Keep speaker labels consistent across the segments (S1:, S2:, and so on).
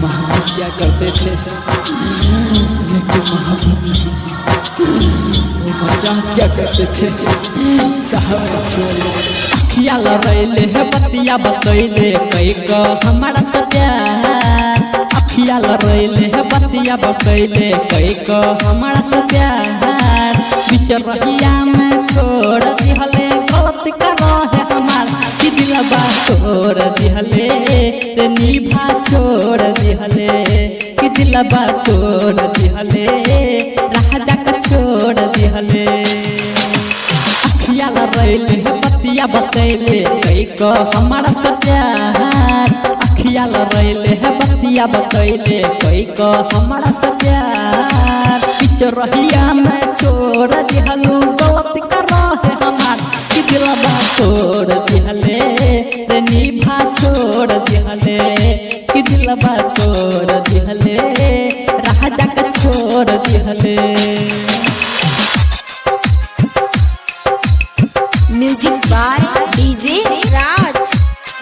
S1: महबूब क्या करते थे लेकिन महबूब वो मजाक क्या करते थे साहब अखिया लड़ैले है बतिया बतैले कई को हमारा सजा अखिया लड़ैले है बतिया बतैले कई को हमारा सजा बीच रहिया में छोड़ दिहले गलत करो है हमारा कि दिलबा तोड़ दिहले रे निभा छोड़ दिहले कि दिलबा तोड़ दिहले राजा का छोड़ दिहले अखिया लड़ैले है बतिया बतैले कई को हमारा सजा अखिया लड़ैले है बतिया बतैले कई को हमारा सजा बीच रहिया में छोड़ दिहलू गलत करो है हमार कि दिलबा तोड़ दिहले रे निभा छोड़ दिहले कि दिलबा तोड़ दिहले राजा का छोड़ दिहले।
S2: Music by DJ Raj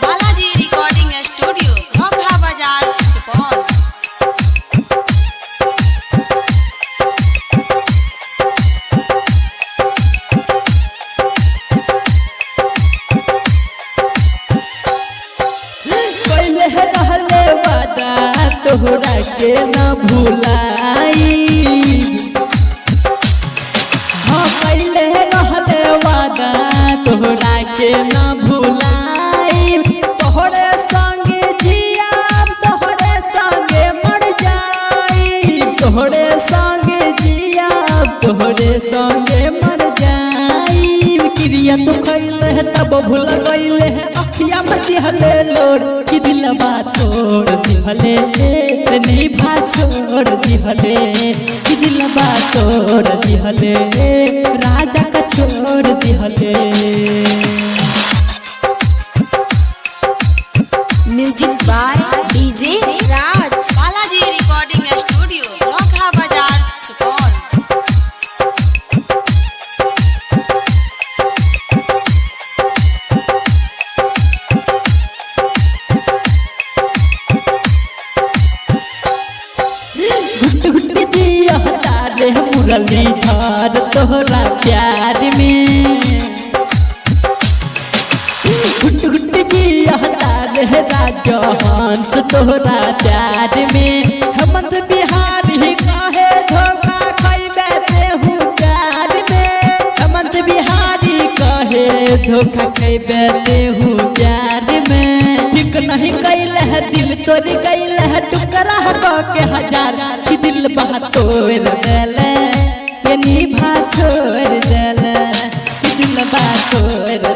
S3: Balaji recording studio Mokha Bazar Supaul.
S1: पहले रहले वादा तोहरा के न भुलाई हाँ पहले रहले वादा तोहरा के न भुलाई तोहरे संगे जिया तोहरे संगे मर जाई तोहरे संगे जिया तोहरे संगे मर जाई क्रिया तो खैले तब भूल गईले अखिया में दिहले लोर कि दिलबा तोड़ दिहले रे निभा छोड़ दिहले कि दिलबा तोड़ दिहले राजा का छोड़ दिहले।
S2: Music by DJ Raj
S3: Balaji recording studio Mokha Bazar Supaul.
S1: घुट घुट जिया तारे मुरली धार तोहरा प्यार में घुट घुट जिया तारे राजा हंस तोहरा प्यार में हेमंत बिहारी काहे धोखा खैबे देहु प्यार में हेमंत बिहारी काहे धोखा खैबे देहु प्यार में ठीक नहीं कैले है दिल तोड़ गईले है टुकड़ा के हजार कि दिल बहा तोड़ देले ये निभा छोड़ देले कि दिल बहा तोड़